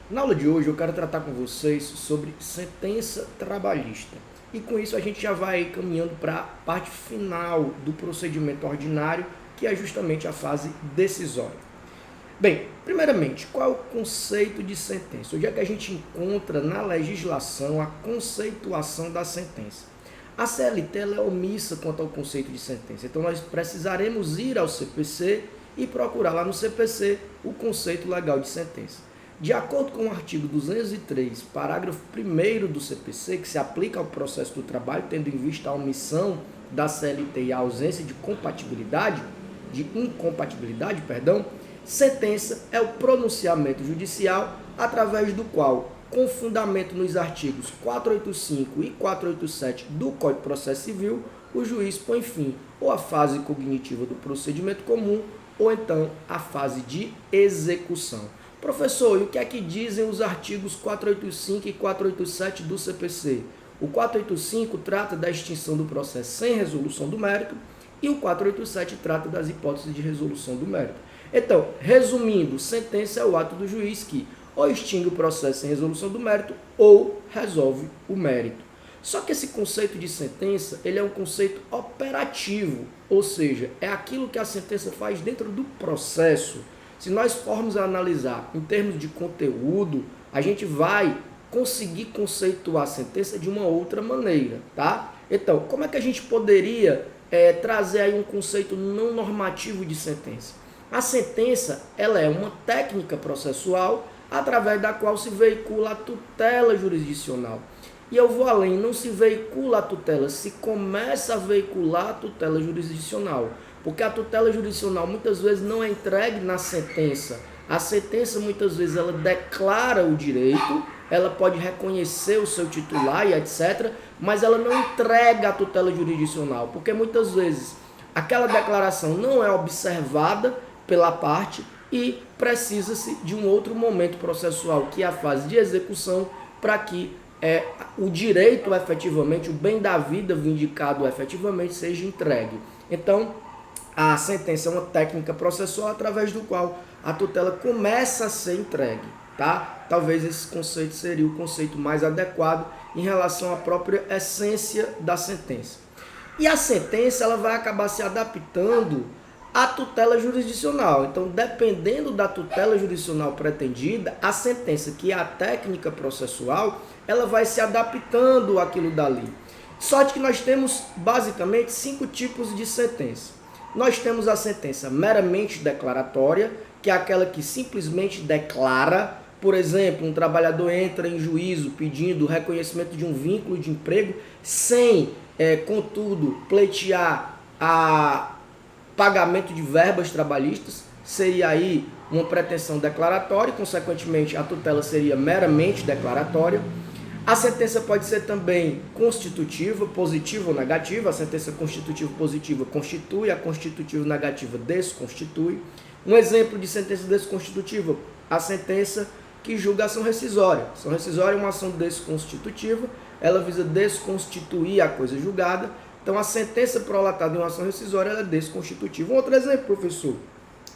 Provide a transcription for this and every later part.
Na aula de hoje eu quero tratar com vocês sobre sentença trabalhista. E com isso a gente já vai caminhando para a parte final do procedimento ordinário, que é justamente a fase decisória. Bem, primeiramente, qual é o conceito de sentença? Onde é que a gente encontra na legislação a conceituação da sentença? A CLT ela é omissa quanto ao conceito de sentença, então nós precisaremos ir ao CPC e procurar lá no CPC o conceito legal de sentença. De acordo com o artigo 203, parágrafo 1º do CPC, que se aplica ao processo do trabalho, tendo em vista a omissão da CLT e a ausência de incompatibilidade, sentença é o pronunciamento judicial através do qual, com fundamento nos artigos 485 e 487 do Código de Processo Civil, o juiz põe fim ou à fase cognitiva do procedimento comum ou então à fase de execução. Professor, e o que é que dizem os artigos 485 e 487 do CPC? O 485 trata da extinção do processo sem resolução do mérito e o 487 trata das hipóteses de resolução do mérito. Então, resumindo, sentença é o ato do juiz que ou extingue o processo sem resolução do mérito ou resolve o mérito. Só que esse conceito de sentença, ele é um conceito operativo, ou seja, é aquilo que a sentença faz dentro do processo. Se nós formos analisar em termos de conteúdo, a gente vai conseguir conceituar a sentença de uma outra maneira, tá? Então, como é que a gente poderia trazer aí um conceito não normativo de sentença? A sentença, ela é uma técnica processual através da qual se veicula a tutela jurisdicional. E eu vou além, não se veicula a tutela, se começa a veicular a tutela jurisdicional. Porque a tutela jurisdicional muitas vezes não é entregue na sentença. A sentença muitas vezes ela declara o direito, ela pode reconhecer o seu titular e etc., mas ela não entrega a tutela jurisdicional, porque muitas vezes aquela declaração não é observada pela parte e precisa-se de um outro momento processual, que é a fase de execução, para que o direito efetivamente, o bem da vida vindicado efetivamente seja entregue. Então, a sentença é uma técnica processual através do qual a tutela começa a ser entregue, tá? Talvez esse conceito seria o conceito mais adequado em relação à própria essência da sentença. E a sentença ela vai acabar se adaptando à tutela jurisdicional. Então, dependendo da tutela jurisdicional pretendida, a sentença, que é a técnica processual, ela vai se adaptando àquilo dali. Só que nós temos basicamente 5 tipos de sentença. Nós temos a sentença meramente declaratória, que é aquela que simplesmente declara. Por exemplo, um trabalhador entra em juízo pedindo o reconhecimento de um vínculo de emprego sem, contudo, pleitear a pagamento de verbas trabalhistas. Seria aí uma pretensão declaratória, consequentemente a tutela seria meramente declaratória. A sentença pode ser também constitutiva, positiva ou negativa. A sentença constitutiva positiva constitui, a constitutiva negativa desconstitui. Um exemplo de sentença desconstitutiva, a sentença que julga a ação rescisória. A ação rescisória é uma ação desconstitutiva, ela visa desconstituir a coisa julgada. Então, a sentença prolatada em uma ação rescisória ela é desconstitutiva. Um outro exemplo, professor,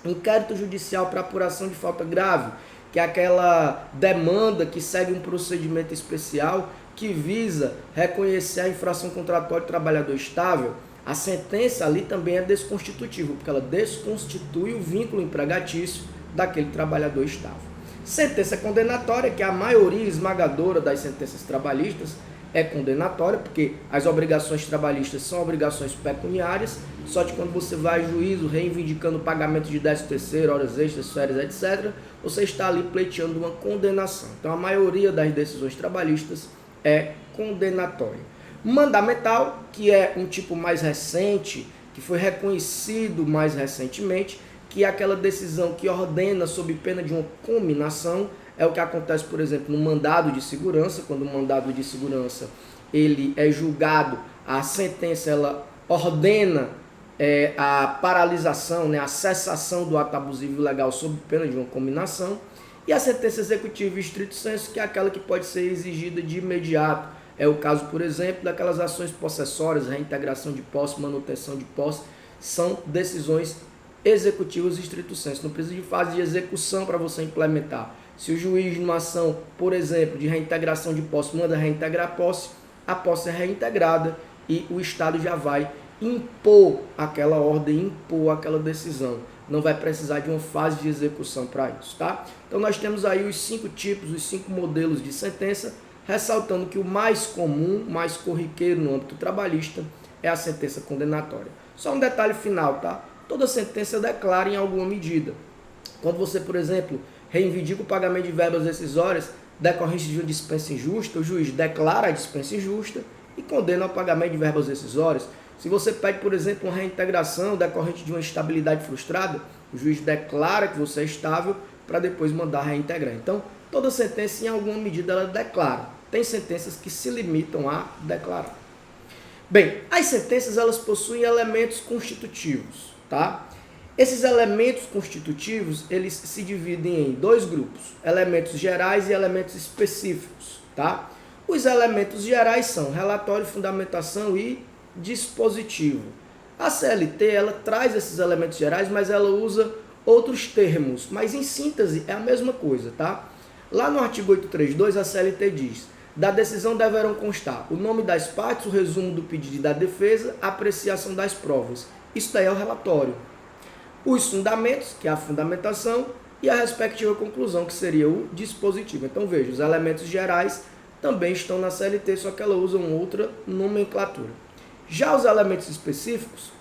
inquérito judicial para apuração de falta grave, que é aquela demanda que segue um procedimento especial que visa reconhecer a infração contratual de trabalhador estável. A sentença ali também é desconstitutiva, porque ela desconstitui o vínculo empregatício daquele trabalhador estável. Sentença condenatória, que é a maioria esmagadora das sentenças trabalhistas, é condenatória, porque as obrigações trabalhistas são obrigações pecuniárias, só que quando você vai a juízo reivindicando o pagamento de 13º, horas extras, férias, etc., você está ali pleiteando uma condenação. Então, a maioria das decisões trabalhistas é condenatória. Mandamental, que é um tipo mais recente, que foi reconhecido mais recentemente, que é aquela decisão que ordena sob pena de uma cominação. É o que acontece, por exemplo, no mandado de segurança. Quando o mandado de segurança ele é julgado, a sentença ela ordena a paralisação, a cessação do ato abusivo ilegal sob pena de uma cominação. E a sentença executiva em estrito senso, que é aquela que pode ser exigida de imediato. É o caso, por exemplo, daquelas ações possessórias, reintegração de posse, manutenção de posse, são decisões executivas em estrito senso. Não precisa de fase de execução para você implementar. Se o juiz, numa ação, por exemplo, de reintegração de posse, manda reintegrar a posse é reintegrada e o Estado já vai impor aquela ordem, impor aquela decisão. Não vai precisar de uma fase de execução para isso, tá? Então nós temos aí os 5 tipos, os 5 modelos de sentença, ressaltando que o mais comum, mais corriqueiro no âmbito trabalhista é a sentença condenatória. Só um detalhe final, tá? Toda sentença declara em alguma medida. Quando você, por exemplo, reivindica o pagamento de verbas decisórias decorrentes de uma dispensa injusta, o juiz declara a dispensa injusta e condena ao pagamento de verbas decisórias. Se você pede, por exemplo, uma reintegração decorrente de uma estabilidade frustrada, o juiz declara que você é estável para depois mandar reintegrar. Então, toda sentença, em alguma medida, ela declara. Tem sentenças que se limitam a declarar. Bem, as sentenças elas possuem elementos constitutivos, tá? Esses elementos constitutivos, eles se dividem em 2 grupos, elementos gerais e elementos específicos, tá? Os elementos gerais são relatório, fundamentação e dispositivo. A CLT, ela traz esses elementos gerais, mas ela usa outros termos, mas em síntese é a mesma coisa, tá? Lá no artigo 832, a CLT diz: da decisão deverão constar o nome das partes, o resumo do pedido e da defesa, a apreciação das provas. Isso daí é o relatório. Os fundamentos, que é a fundamentação, e a respectiva conclusão, que seria o dispositivo. Então veja, os elementos gerais também estão na CLT, só que ela usa uma outra nomenclatura. Já os elementos específicos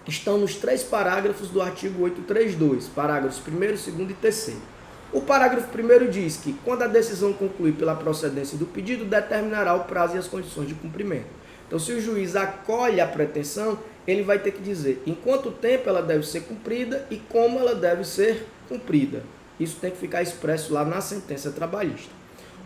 estão nos 3 parágrafos do artigo 832, parágrafos 1º, 2º e 3º. O parágrafo 1º diz que, quando a decisão concluir pela procedência do pedido, determinará o prazo e as condições de cumprimento. Então, se o juiz acolhe a pretensão, ele vai ter que dizer em quanto tempo ela deve ser cumprida e como ela deve ser cumprida. Isso tem que ficar expresso lá na sentença trabalhista.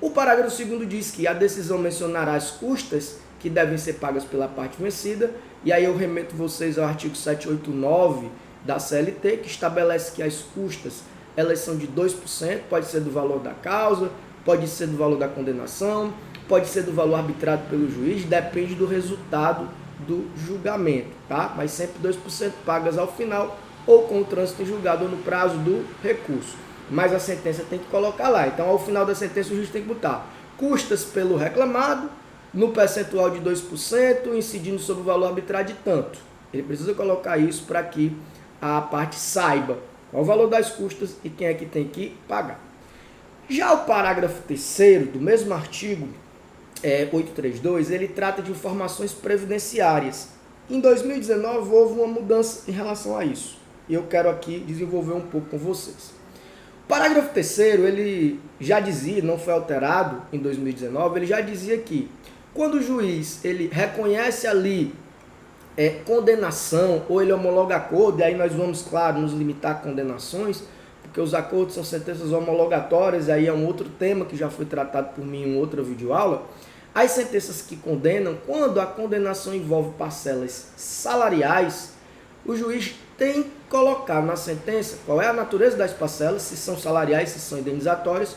O parágrafo 2º diz que a decisão mencionará as custas que devem ser pagas pela parte vencida, e aí eu remeto vocês ao artigo 789 da CLT, que estabelece que as custas elas são de 2%, pode ser do valor da causa, pode ser do valor da condenação, pode ser do valor arbitrado pelo juiz, depende do resultado do julgamento, tá? Mas sempre 2% pagas ao final, ou com o trânsito em julgado, ou no prazo do recurso. Mas a sentença tem que colocar lá. Então, ao final da sentença, o juiz tem que botar custas pelo reclamado, no percentual de 2%, incidindo sobre o valor arbitrário de tanto. Ele precisa colocar isso para que a parte saiba qual o valor das custas e quem é que tem que pagar. Já o parágrafo 3º do mesmo artigo 832, ele trata de informações previdenciárias. Em 2019 houve uma mudança em relação a isso. E eu quero aqui desenvolver um pouco com vocês. O parágrafo 3º, ele já dizia, não foi alterado em 2019, ele já dizia que quando o juiz ele reconhece ali condenação ou ele homologa acordo, e aí nós vamos, claro, nos limitar a condenações, porque os acordos são sentenças homologatórias, e aí é um outro tema que já foi tratado por mim em outra videoaula. As sentenças que condenam, quando a condenação envolve parcelas salariais, o juiz tem que colocar na sentença qual é a natureza das parcelas, se são salariais, se são indenizatórias,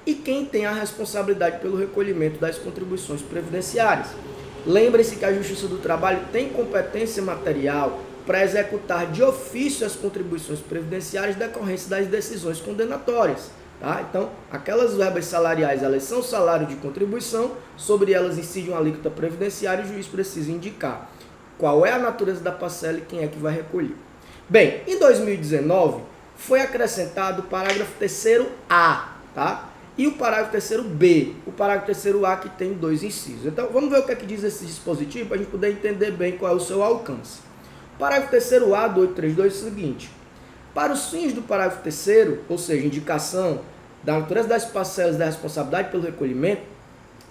e quem tem a responsabilidade pelo recolhimento das contribuições previdenciárias. Lembre-se que a Justiça do Trabalho tem competência material para executar de ofício as contribuições previdenciárias decorrentes das decisões condenatórias. Tá? Então, aquelas verbas salariais, elas são salário de contribuição, sobre elas incide uma alíquota previdenciária e o juiz precisa indicar qual é a natureza da parcela e quem é que vai recolher. Bem, em 2019 foi acrescentado o parágrafo 3º-A, tá? E o parágrafo 3º-B, o parágrafo 3º-A que tem 2 incisos. Então, vamos ver o que é que diz esse dispositivo para a gente poder entender bem qual é o seu alcance. O parágrafo 3º-A do 832 é o seguinte: para os fins do parágrafo 3º, ou seja, indicação da natureza das parcelas da responsabilidade pelo recolhimento,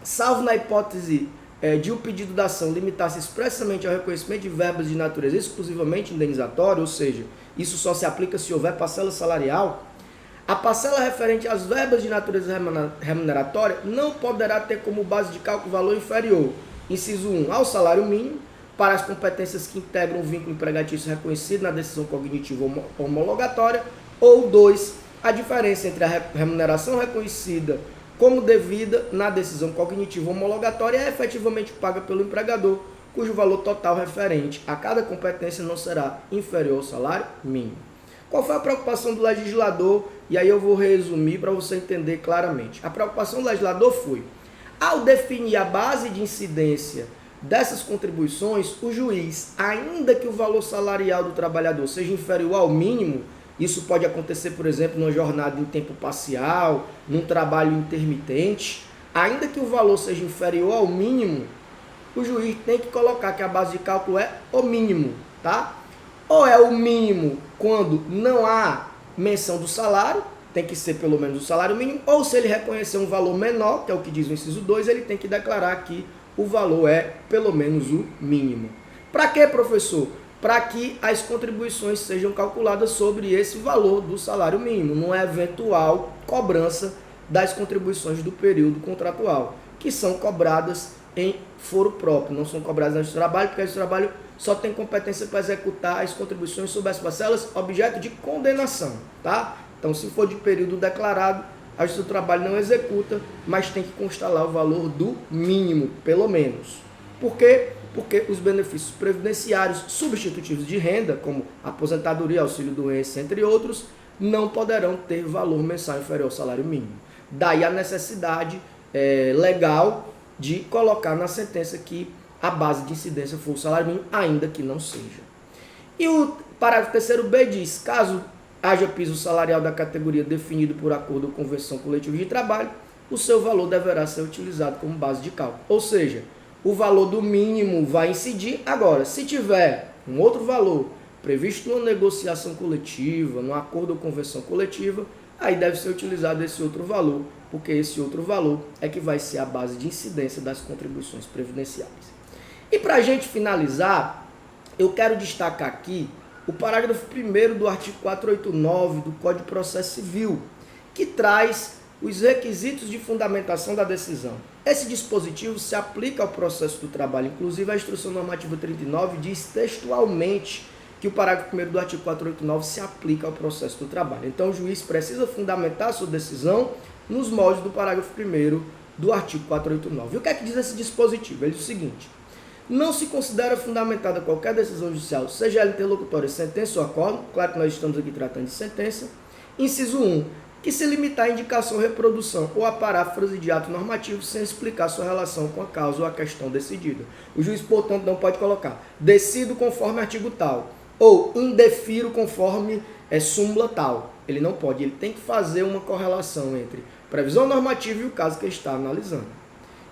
salvo na hipótese de o pedido da ação limitar-se expressamente ao reconhecimento de verbas de natureza exclusivamente indenizatória, ou seja, isso só se aplica se houver parcela salarial, a parcela referente às verbas de natureza remuneratória não poderá ter como base de cálculo valor inferior, inciso 1, ao salário mínimo, para as competências que integram o vínculo empregatício reconhecido na decisão cognitiva homologatória, ou 2, a diferença entre a remuneração reconhecida como devida na decisão cognitiva homologatória é efetivamente paga pelo empregador, cujo valor total referente a cada competência não será inferior ao salário mínimo. Qual foi a preocupação do legislador? E aí eu vou resumir para você entender claramente. A preocupação do legislador foi, ao definir a base de incidência dessas contribuições, o juiz, ainda que o valor salarial do trabalhador seja inferior ao mínimo, isso pode acontecer, por exemplo, numa jornada em tempo parcial, num trabalho intermitente, ainda que o valor seja inferior ao mínimo, o juiz tem que colocar que a base de cálculo é o mínimo, tá? Ou é o mínimo quando não há menção do salário, tem que ser pelo menos o salário mínimo, ou se ele reconhecer um valor menor, que é o que diz o inciso 2, ele tem que declarar que o valor é pelo menos o mínimo. Para quê, professor? Para que as contribuições sejam calculadas sobre esse valor do salário mínimo, numa eventual cobrança das contribuições do período contratual, que são cobradas em foro próprio, não são cobradas na Justiça do Trabalho, porque a Justiça do Trabalho só tem competência para executar as contribuições sobre as parcelas objeto de condenação, tá? Então, se for de período declarado, a Justiça do Trabalho não executa, mas tem que constar lá o valor do mínimo, pelo menos. Por quê? Porque os benefícios previdenciários substitutivos de renda, como aposentadoria, auxílio-doença, entre outros, não poderão ter valor mensal inferior ao salário mínimo. Daí a necessidade legal de colocar na sentença que a base de incidência for o salário mínimo, ainda que não seja. E o parágrafo 3º diz, caso haja piso salarial da categoria definido por acordo ou convenção coletiva de trabalho, o seu valor deverá ser utilizado como base de cálculo. Ou seja, o valor do mínimo vai incidir. Agora, se tiver um outro valor previsto numa negociação coletiva, num acordo ou convenção coletiva, aí deve ser utilizado esse outro valor, porque esse outro valor é que vai ser a base de incidência das contribuições previdenciárias. E para a gente finalizar, eu quero destacar aqui o parágrafo 1º do artigo 489 do Código de Processo Civil, que traz os requisitos de fundamentação da decisão. Esse dispositivo se aplica ao processo do trabalho, inclusive a Instrução Normativa 39 diz textualmente que o parágrafo 1º do artigo 489 se aplica ao processo do trabalho. Então, o juiz precisa fundamentar a sua decisão nos moldes do parágrafo 1º do artigo 489. E o que é que diz esse dispositivo? Ele diz o seguinte: não se considera fundamentada qualquer decisão judicial, seja ela interlocutória, sentença ou acordo, claro que nós estamos aqui tratando de sentença. Inciso 1, que se limitar a indicação, reprodução ou a paráfrase de ato normativo sem explicar sua relação com a causa ou a questão decidida. O juiz, portanto, não pode colocar decido conforme artigo tal, ou indefiro conforme súmula tal. Ele não pode, ele tem que fazer uma correlação entre previsão normativa e o caso que ele está analisando.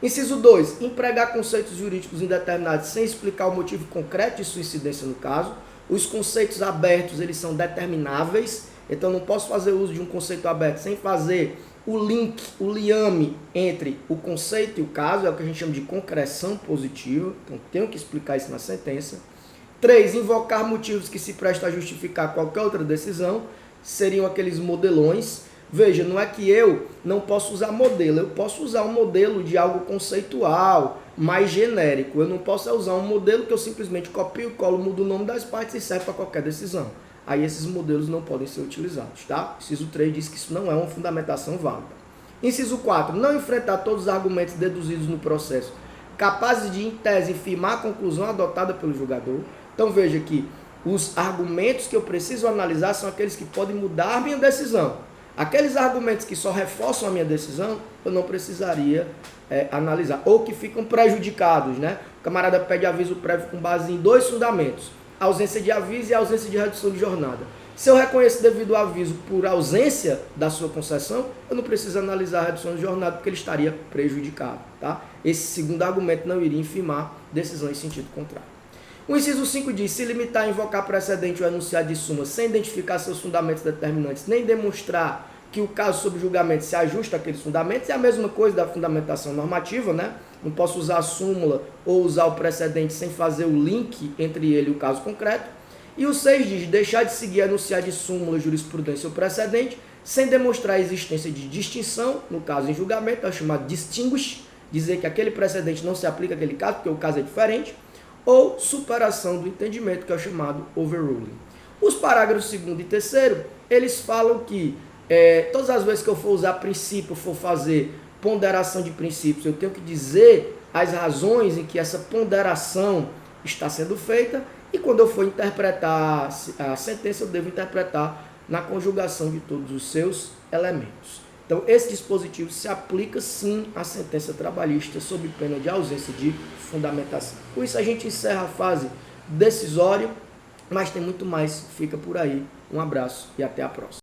Inciso 2, empregar conceitos jurídicos indeterminados sem explicar o motivo concreto de sua incidência no caso. Os conceitos abertos, eles são determináveis, então não posso fazer uso de um conceito aberto sem fazer o link, o liame entre o conceito e o caso, é o que a gente chama de concreção positiva, então tenho que explicar isso na sentença. 3, invocar motivos que se prestam a justificar qualquer outra decisão, seriam aqueles modelões. Veja, não é que eu não posso usar modelo, eu posso usar um modelo de algo conceitual, mais genérico. Eu não posso usar um modelo que eu simplesmente copio, colo, mudo o nome das partes e serve para qualquer decisão. Aí esses modelos não podem ser utilizados, tá? Inciso 3 diz que isso não é uma fundamentação válida. Inciso 4, não enfrentar todos os argumentos deduzidos no processo, capazes de, em tese, infirmar a conclusão adotada pelo julgador. Então veja que os argumentos que eu preciso analisar são aqueles que podem mudar minha decisão. Aqueles argumentos que só reforçam a minha decisão, eu não precisaria analisar. Ou que ficam prejudicados, né? O camarada pede aviso prévio com base em 2 fundamentos. A ausência de aviso e a ausência de redução de jornada. Se eu reconheço devido ao aviso por ausência da sua concessão, eu não preciso analisar a redução de jornada porque ele estaria prejudicado, tá? Esse segundo argumento não iria infirmar decisão em sentido contrário. O inciso 5 diz, se limitar a invocar precedente ou enunciado de súmula sem identificar seus fundamentos determinantes, nem demonstrar que o caso sob julgamento se ajusta àqueles fundamentos, é a mesma coisa da fundamentação normativa, né? Não posso usar a súmula ou usar o precedente sem fazer o link entre ele e o caso concreto. E o 6 diz, deixar de seguir enunciado de súmula, jurisprudência ou precedente, sem demonstrar a existência de distinção, no caso em julgamento, é o chamado distinguish, dizer que aquele precedente não se aplica àquele caso, porque o caso é diferente, ou superação do entendimento, que é o chamado overruling. Os parágrafos 2º e 3º, eles falam que todas as vezes que eu for usar princípio, for fazer ponderação de princípios, eu tenho que dizer as razões em que essa ponderação está sendo feita, E quando eu for interpretar a sentença, eu devo interpretar na conjugação de todos os seus elementos. Então, esse dispositivo se aplica sim à sentença trabalhista sob pena de ausência de fundamentação. Com isso, a gente encerra a fase decisória, mas tem muito mais. Fica por aí. Um abraço e até a próxima.